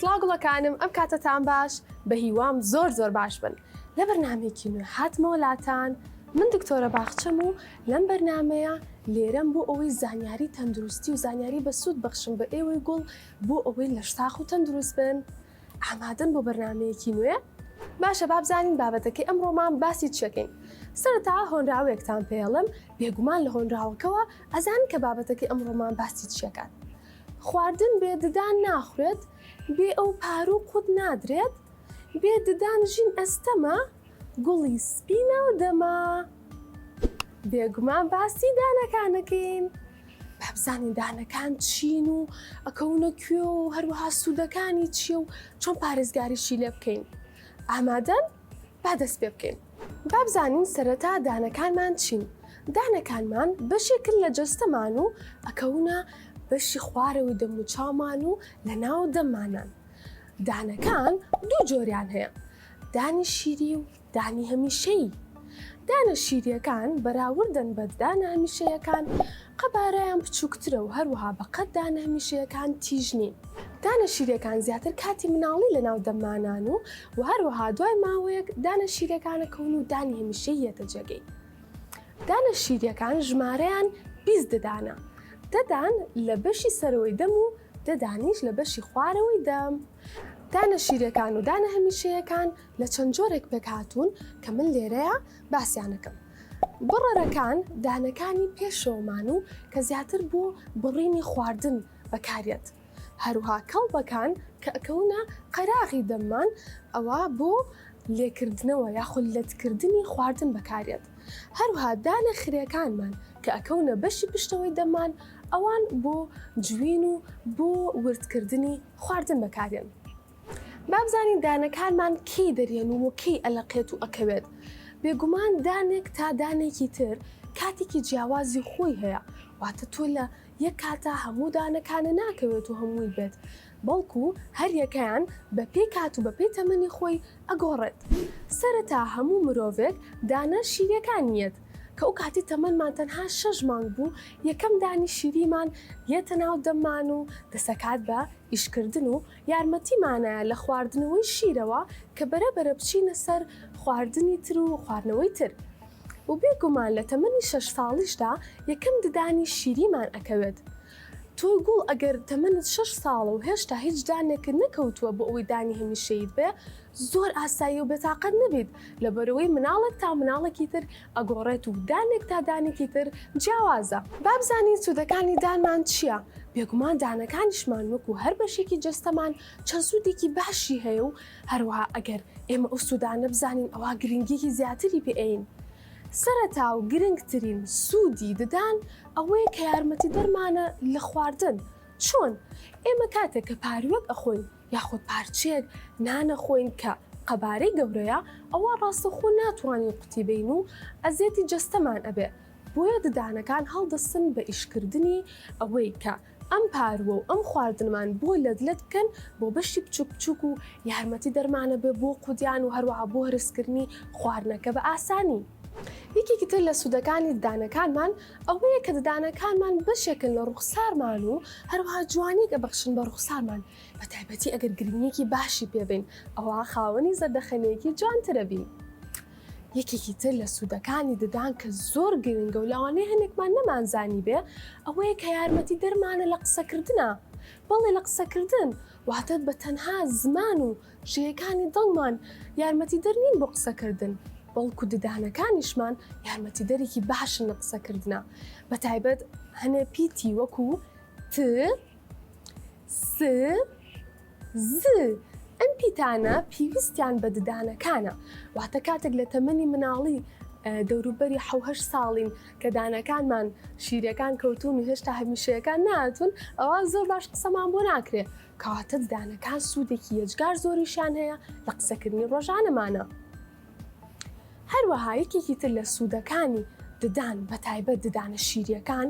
سڵاگوڵەکانم ئەم کاتتان باش بە هیوام زۆر باش بن لە بەرنامەیەکی نوێ هاتمەوە لاتان من دکتۆرە باخچەم و لەم بەرنامەیە لێرەم بۆ ئەوەی زانیاری تەندروستی و زانیاری بەسوود بەخشم بە ئێوەی گوڵ بۆ ئەوەی لە شتاخ و تەندروست بن ئامادەن بۆ بەرنامەیەکی نوێ باشە بابزانین بابەتەکەی ئەمڕۆمان باسی چەکەین سەرەتا هۆنراوێکتان پێڵم بێگومان لە هۆنراوەکەوە ئەزان کە بابەتەکەی ئەمڕۆمان باسی چیەکات خواردن بێددان ناخورێت بێ ئەو پارو قوت نادرێت بێددان ژین ئەستەمە گوڵی سپینە و دەما بێگومان باسی دانەکانەکەین بابزانین دانەکان چین و ئەکەونە کوێ و هەروەها سوودەکانی چیە و چۆن پارێزگاریشی لێ بکەین ئامادەن با دەست پێ بکەین بابزانین سەرەتا دانەکانمان چین دانەکانمان بەشێکن لە جەستەمان و ئەکەونە بەشی خوارەوەی دەم و چاومان و لە ناو دەممانان دانەکان دوو جۆریان هەیە دانی شیری و دانی هەمیشەیی دانە شیریەکان بەراوردن بە دانە هەمیشەیەکان قەبارەیان بچووکترە و هەروەها بەقەت دانە هەمیشەیەکان تیژ نین دانە شیرەکان زیاتر کاتی مناڵی لە ناو دەممانان و هەروەها دوای ماوەیەک دانە شیرەکانەکەون و دانی هەمیشەیەتە جێگەی دانە شیریەکان ژمارەیان 20 ددانە دەدان لە بەشی سەرەوەی دەم و دەدانیش لە بەشی خوارەوەی دەم دانە شیرەکان و دانە هەمیشەیەکان لە چەند جۆرێک پێکهاتوون کە من لێرەیە باسییانەکەم بڕەرەکان دانەکانی پێشەوەمان و کە زیاتر بۆ بڕینی خواردن بەکارێت هەروها کەڵبەکان کە ئەکەونە قەراغی دەممان ئەوە بۆ لێکردنەوە یاخود لەتکردنی خواردن بەکارێت هەروها دانە خرێکانمان کە ئەکەونە بەشی پشتەوەی دەممان ئەوان بۆ جوین و بۆ وردکردنی خواردن بەکارێن بابزانین دانەکانمان کەی دەرێن و کەی ئەلەقێت و ئەکەوێت بێگومان دانێک تا دانێکی تر کاتێکی جیاوازی خۆی هەیە واتە تۆ لە یەک کاتە هەموو دانەکانە ناکەوێت و هەمووی بێت بەڵکو هەر یەکەیان بە پێی کات و بە پێی تەمەنی خۆی ئەگۆڕێت سەرەتا هەموو مرۆڤێک دانە شیرەکانیەت کە ئەو کاتی تەمەنمان تەنها 6 مانگ بوو یەکەم دانی شیریمان یەتە ناو دەممان و دەسەکات بە ئیشکردن و یارمەتیمانایە لە خواردنەوەی شیرەوە کە بەرەبەرە بچینە سەر خواردنی تر و خواردنەوەی تر و بێگومان لە تەمەنی 6 ساڵیشدا یەکەم ددانی شیریمان ئەکەوێت تۆی گوڵ ئەگەر تەمەنت 6 ساڵە و هێشتا هیچ دانێکت نەکەوتووە بۆ ئەوەی دانی هەمیشەیت بێ زۆر ئاسایی و بێتاقەت نەبیت لەبەرەوەی مناڵێک تا مناڵێکی تر ئەگۆڕێت و دانێک تا دانێکی تر جیاوازە بابزانین سوودەکانی دانمان چییە؟ بێگومان دانەکانیشمان وەکو هەر بەشێکی جەستەمان چەند سوودێکی باشی هەیە و هەروەها ئەگەر ئێمە ئەو سوودانە بزانین ئەوە گرنگیەکی زیاتری پێئین سەرەتا و گرنگترین سوودی ددان ئەوەیە کە یارمەتی دەرمانە لە خواردن چۆن؟ ئێمە کاتێک کە پاروەک ئەخۆین یاخود پارچێک نانەخۆین کە قەبارەی گەورەیە ئەوە ڕاستەخۆ ناتوانین قوتی بین و ئەزێتی جەستەمان ئەبێ بۆیە ددانەکان هەڵدەستن بە ئیشکردنی ئەوەی کە ئەم پاروە و ئەم خواردنمان بۆ لەدلت بکەن بۆ بەشی بچووک و یارمەتی دەرمانە بێ بۆ قودیان و هەروەها بۆ هەرسکردنی خواردنەکە بە ئاسانی یەکێکی تر لە سوودەکانی ددانەکانمان ئەوەیە کە ددانەکانمان بەشێکن لە ڕوخسارمان و هەروەها جوانێک ئەبەخشن بە ڕوخسارمان بە تایبەتی ئەگەر گرنگێکی باشی پێبین ئەوە خاوەنی زەردەخەنەیەکی جوانترە بین یەکێکی تر لە سوودەکانی ددان کە زۆر گرنگە و لەوانەیە هەنێکمان نەمانزانی بێ ئەوەیە کە یارمەتی دەرمانە لە قسەکردنە بەڵێ لە قسەکردن واتەت بە تەنها زمان و ژەیەکانی دڵمان یارمەتی دەرنین بۆ قسەکردن بەڵکو ددانەکانیشمان یارمەتی دەرێکی باشن لە قسەکردنە بە تایبەت هەنێ پیتی وەکو ت س ز ئەم پیتانە پێویستیان بە ددانەکانە واتە کاتێک لە تەمەنی مناڵی دەوروبەری 7 ساڵین کە دانەکانمان شیرەکان کەوتون و هێشتا هەمیشەیەکان نهاتون ئەوە زۆر باش قسەمان بۆ ناکرێت کەواتە ددانەکان سوودێکی یەجگار زۆریشان هەیە لە قسەکردنی ڕۆژانەمانە هەروەها یەکێکی تر لە سوودەکانی ددان بە تایبەت ددانە شیریەکان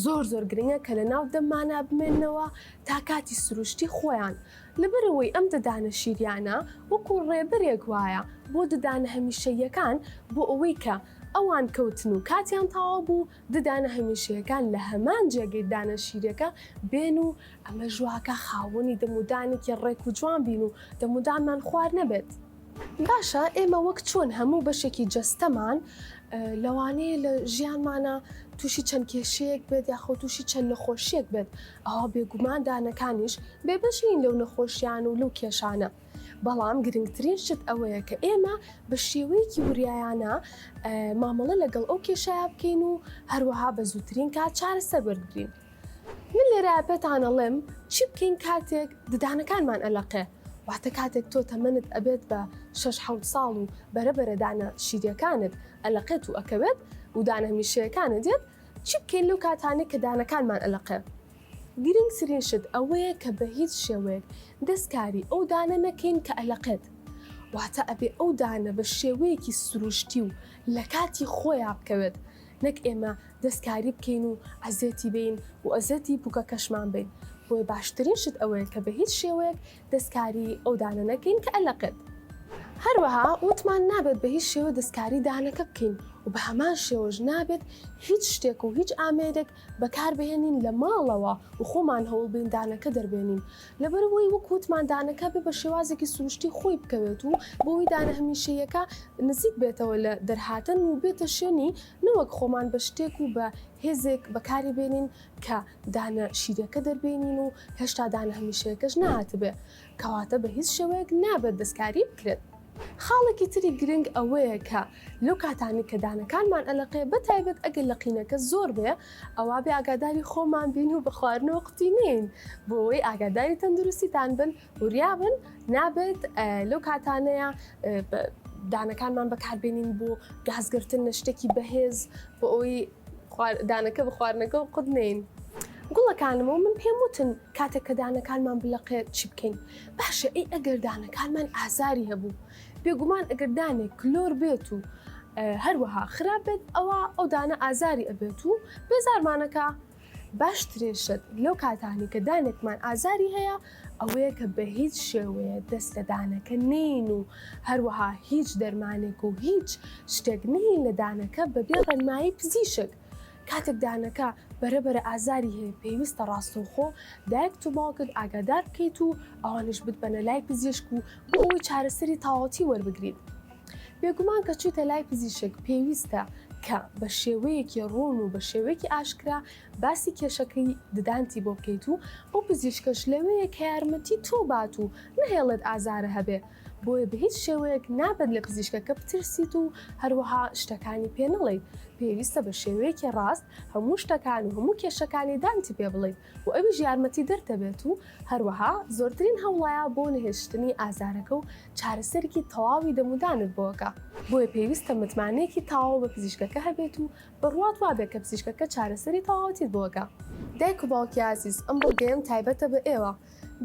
زۆر گرنگە کە لە ناو دەممانە بمێنەوە تا کاتی سروشتی خۆیان لەبەرەوەی ئەم ددانە شیریانە وەکو ڕێبەرێک وایە بۆ ددانە هەمیشەیەکان بۆ ئەوەی کە ئەوان کەوتن و کاتیان تەواو بوو ددانە هەمیشەیەکان لە هەمان جێگەی دانە شیرەکە بێن و ئەمە ژواکە خاوەنی دەمودانێکی ڕێک و جوان بین و دەمودانمان خوار نەبێت. باشە ئێمە وەک چۆن هەموو بەشێکی جەستەمان لەوانەیە لە ژیانمانە تووشی چەند کێشەیەک بێت یاخۆ تووشی چەند نەخۆشیەک بێت ئەوە بێگومان دانەکانیش بێبەشین لەو نەخۆشیان و لەو کێشانە. بەڵام گرنگترین شت ئەوەیە کە ئێمە بە شێوەیەکی وریایانە مامەڵە لەگەڵ ئەو کێشایە بکەین و هەروەها بە زووترین کات چارەسەر وەرگرین. من لێرە پێتانەڵێم چی بکەین کاتێک ددانەکانمان ئەلەقێ، واتە کاتێک تۆ تەمەنت ئەبێت بە 6-7 ساڵ و بەرەبەرە دانە شیرەکانت ئەلەقێت و ئەکەوێت و دانە هەمیشەیەکانت دێت، چی بکەین لەو کاتانێک کە دانەکانمان ئەلەقێ؟ گرنگترین شت ئەوەیە کە بە هیچ شێوەیەک دەستکاری ئەو دانە نەکەین کە ئەلەقێت، واتە ئەبێ ئەو دانە بە شێوەیەکی سروشتی و لە کاتی خۆیان بکەوێت، نەک ئێمە دەستکاری بکەین و ئەزێتی بین و ئەزەتی بووکە کەشمان بین. بۆی باشترین شت ئەوەیە کە بە هیچ شێوەیەک دەستکاری ئەو دانە نەکەین کە ئەلەقێت. هەروەها وتمان نابێت بە هیچ شێوە دەستکاری دانەکە بکەین و بە هەمان شێوەش نابێت هیچ شتێک و هیچ ئامێرێک بەکاربهێنین لە ماڵەوە و خۆمان هەوڵ بین دانەکە دەربێنین، لەبەرەوەی وەک وتمان دانەکە بێ بە شێوازێکی سروشتی خۆی بکەوێت و بۆی دانە هەمیشەیەکە نزیک بێتەوە لە دەرهاتن و بێتە شوێنی نەوەک خۆمان بە شتێک و بە هێزێک بەکاری بێنین کە دانە شیرەکە دەربێنین و هێشتا دانە هەمیشەیەکەش نهاتبێ، کەواتە بە هیچ شێوەیەک نابێت دەستکاری بکرێت. خاڵێکی تری گرنگ ئەوەیە کە لەو کاتانی کە دانەکانمان ئەلەقێ بەتایبەت ئەگەر لەقینەکە زۆر بێ ئەوە بێ ئاگاداری خۆمان بین و بە خواردنەوە قوتی نین بۆ ئەوەی ئاگاداری تەندروستیتان بن وریا بن نابێت لەو کاتانەیە دانەکانمان بەکاربێنین بۆ گازگرتن لە شتێکی بەهێز بۆ ئەوەی دانەکە بە خواردنەکە و قوت نین. گوڵەکانمەوە من پێم وتن کاتێک کە دانەکانمان بلەقێت چی بکەین؟ باشە ئەی ئەگەر دانەکانمان ئازاری هەبوو بێگومان ئەگەر دانێک کلۆر بێت و هەروەها خراپ بێت ئەوە ئەو دانە ئازاری ئەبێت و بێزارمانەکە. باشترین شت لەو کاتانی کە دانێکمان ئازاری هەیە ئەوەیە کە بە هیچ شێوەیە دەست لە دانەکە نین و هەروەها هیچ دەرمانێک و هیچ شتێک نین لە دانەکە بەبێ ڕێنمایی پزیشک. کاتێک دانەکە بەرەبەرە ئازاری هەیە پێویستە ڕاستەوخۆ دایک و باوکت ئاگادار بکەیت و ئەوانش بتبەنە لای پزیشک و بۆ ئەوەی چارەسەری تاواتی وەربگریت. بێگومان کە چوویتە لای پزیشک پێویستە کە بە شێوەیەکی ڕوون و بە شێوەیەکی ئاشکرا باسی کێشەکەی ددانتی بۆ بکەیت و ئەو پزیشکەش لەوەیە کە یارمەتی تۆ بات و نەهێڵێت ئازارە هەبێ، بۆیە بە هیچ شێوەیەک نابێت لە پزیشکەکە بترسیت و هەروەها شتەکانی پێ نەڵێیت. پێویستە بە شێوەیەکی ڕاست هەموو شتەکان و هەموو کێشەکانی دانتی پێ بڵێیت و ئەویش یارمەتی دەردەبێت و هەروەها زۆرترین هەوڵایە بۆ نەهێشتنی ئازارەکە و چارەسەرێکی تەواوی دەمودانت بۆکە. بۆیە پێویستە متمانەیەکی تاواو بە پزیشکەکە هەبێت و بڕوات وابێت کە پزیشکەکە چارەسەری تەواوەتیت بۆکە. دایک و باوکی عزیز، ئەم بەڵگەیەم تایبەتە بە ئێوە.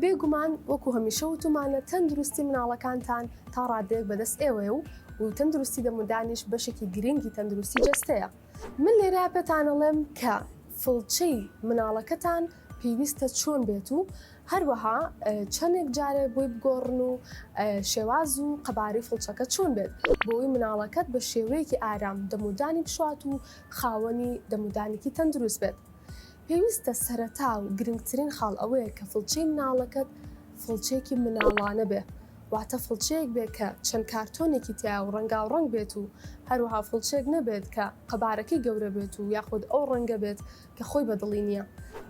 بێگومان وەکو هەمیشە وتمانە تەندروستی مناڵەکانتان تا ڕادەیەک بەدەست ئێوەیە و تەندروستی دەمودانیش بەشێکی گرنگی تەندروستی جەستەیە. من لێرە پێتانەڵێم کە فڵچەی مناڵەکەتان پێویستە چۆن بێت و هەروەها چەندێک جارێ بۆی بگۆڕن و شێواز و قەباری فڵچەکە چۆن بێت بۆی مناڵەکەت بە شێوەیەکی ئارام دەمودانی بشوات و خاوەنی دەمودانێکی تەندروست بێت. پێویستە سەرەتا و گرنگترین خاڵ ئەوەیە کە فڵچەی مناڵەکەت فڵچەیەکی مناڵانە بێ، واتە فڵچەیەک بێت کە چەند کارتۆنێکی تیا و ڕەنگاوڕەنگ بێت و هەروەها فڵچەیەک نەبێت کە قەبارەکەی گەورە بێت و یاخود ئەو ڕەنگە بێت کە خۆی بەدڵی نییە.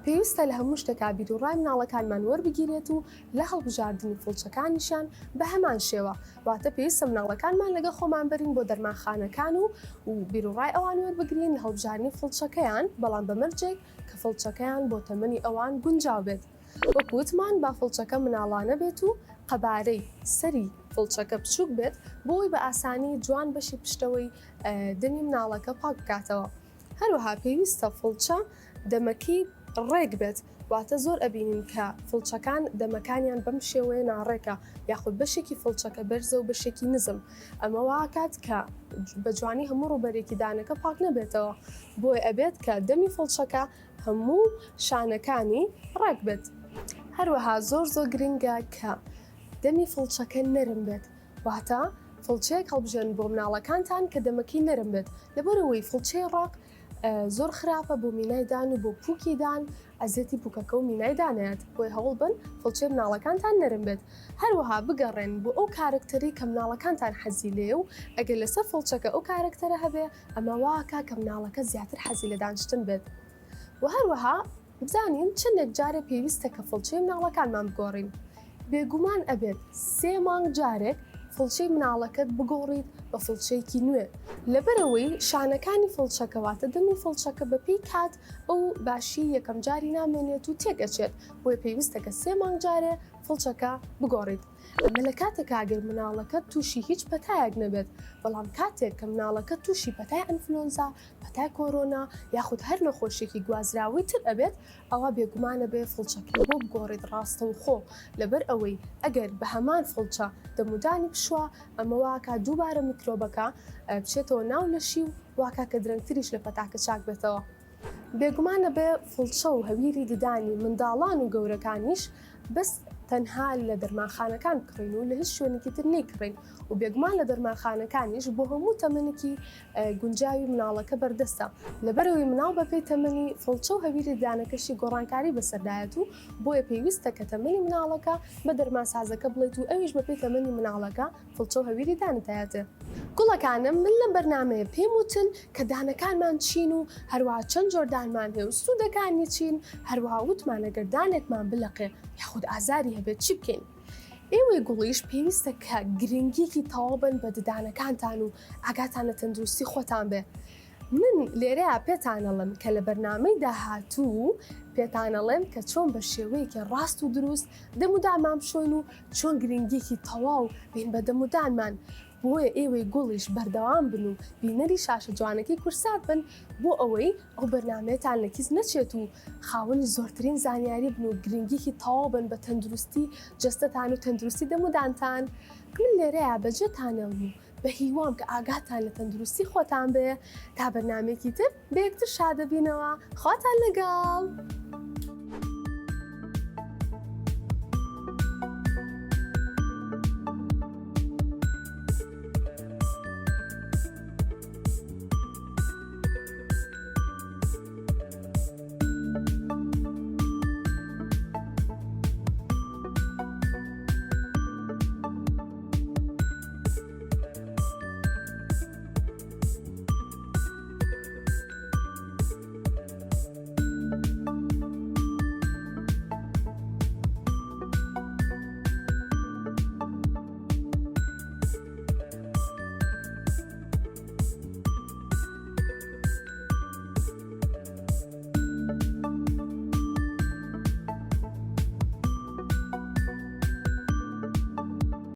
پێویستە لە هەموو شتێکا بیر و ڕای مناڵەکانمان وەربگیرێت و لە هەڵبژاردننی فڵچەکانیشان بە هەمان شێوە، واتە پێویستە مناڵەکانمان لەگە خۆمان بەرین بۆ دەرمانخانەکان و بیر و ڕای ئەوان وەربگرین لە هەڵبژاردننی فڵچەکەیان، بەڵام بەمەرجێک کە فڵچەکەیان بۆ تەمەنی ئەوان گونجاو بێت. وەکوتمان با فڵچەکە مناڵانە بێت و قەبارەی سەری فڵچەکە بچووک بێت بۆی بە ئاسانی جوان بەشی پشتەوەی دەمی مناڵەکە پاک بکاتەوە. هەروەها پێویستە فڵچە دەمەکەی ڕێک بێت، واتە زۆر ئەبینین کە فڵچەکان دەمەکانیان بەم شێوەیە ناڕێکە یاخود بەشێکی فڵچەکە بەرزە و بەشێکی نزم، ئەمە واکات کە بە جوانی هەموو ڕووبەرێکی دانەکە پاک نەبێتەوە، بۆی ئەبێت کە دەمی فڵچەکە هەموو شانەکانی ڕێک بێت. هەروەها زۆر گرنگە کە دەمی فڵچەکە نەرم بێت، واتە فڵچەیەک هەڵبژێن بۆ مناڵەکانتان کە دەمەکەی نەرم بێت لەبەرەوەی فڵچەی ڕق زۆر خراپە بۆ مینایدان و بۆ پووکیدان ئەزێتی پووکەکە و مینایدانێت بۆی هەوڵ بن فڵچەی مناڵەکانتان نەرم بێت هەروەها بگەڕێن بۆ ئەو کارکتەری کە مناڵەکانتان حەزی لێ و ئەگەر لەسەر فڵچەکە ئەو کارکتەرە هەبێ ئەمە واکە کە مناڵەکە زیاتر حەزی لە دانیشتن بێت و هەروەها بزانین چندێک جارێ پێویستە کە فڵچەی مناڵەکانمان بگۆڕین بێگومان ئەبێت 3 مانگ جارێک فڵچەی مناڵەکەت بگۆڕیت بە فڵچەیەکی نوێ لەبەرەوەی شانەکانی فڵچەکەواتە دەمی فڵچەکە بەپێی کات ئەو باشی یەکەم جاری نامێنێت و تێگەچێت بۆی پێویستە کە 3 مانگ جارێ فڵچەکە بگۆڕیت ئەمە لە کاتێک ئاگەر مناڵەکە تووشی هیچ پەتایەک نەبێت بەڵام کاتێک کە مناڵەکە تووشی پەتای ئەنفلۆنزا پەتای کۆرۆنا یاخود هەر نەخۆشیێکی گوازراوی تر ئەبێت ئەوە بێگومانە بێ فڵچەکە بۆ بگۆڕیت ڕاستە و خۆ لەبەر ئەوەی ئەگەر بە هەمان فڵچە دەمودانی بشوە ئەمە واکە دووبارە میکرۆبەکە بچێتەوە ناو نەشی و واکە کە درەنگتریش لە پەتاکە چاک بێتەوە بێگومانە بێ فڵچە و هەویری ددانی منداڵان و گەورەکانیش بەس تەنها لە دەرمانخانەکان کڕین و لە هیچ شوێنێکی تر نیکڕین و بێگومان لە دەرمانخانەکانیش بۆ هەموو تەمەنێکی گونجاوی مناڵەکە بەردەستە لەبەرەوەی مناڵ بەپێی تەمەنی فڵچە و هەویری ددانەکەشی گۆڕانکاری بەسەردایەت و بۆیە پێویستە کە تەمەنی مناڵەکە بە دەرمانسازەکە بڵێت و ئەویش بەپێی تەمەنی مناڵەکە فڵچە و هەویری دانتایەتێ گوڵەکانم من لەم بەرنامەیە پێم وتن کە دانەکانمان چین و هەروەها چەند جۆردانمان هەیە و سوودەکانی چین هەروەها وتمان ئەگەر دانێکمان بلەقێ یاخود ئازاری هەبێت چی بکەین ئێوەی گوڵیش پێویستە کە گرنگیەکی تەواو بن بە ددانەکانتان و ئاگاتانە تەندروستی خۆتان بێ من لێرەیە پێتانەڵم کە لە بەرنامەی داهاتوو پێتانەڵێم کە چۆن بە شێوەیەکی ڕاست و دروست دەمودانمان بشۆین و چۆن گرنگیەکی تەواو بین بە دەمودانمان بۆیە ئێوەی گوڵیش بەردەوام بن و بینەری شاشە جوانەکەی کورسات بن بۆ ئەوەی ئەو بەرنمەیەتان لە کیس نەچێت و خاوەنی زۆرترین زانیاری بن و گرنگیەکی تەواو بن بە تەندروستی جەستەتان و تەندروستی دەمودانتان من لێرەیە بەجێتانەڵم و بە هیوام کە ئاگاتان لە تەندروستی خۆتان بێ تا بەرنمێکی تر بە یەکتر شادەبینەوە خواتان لەگەڵ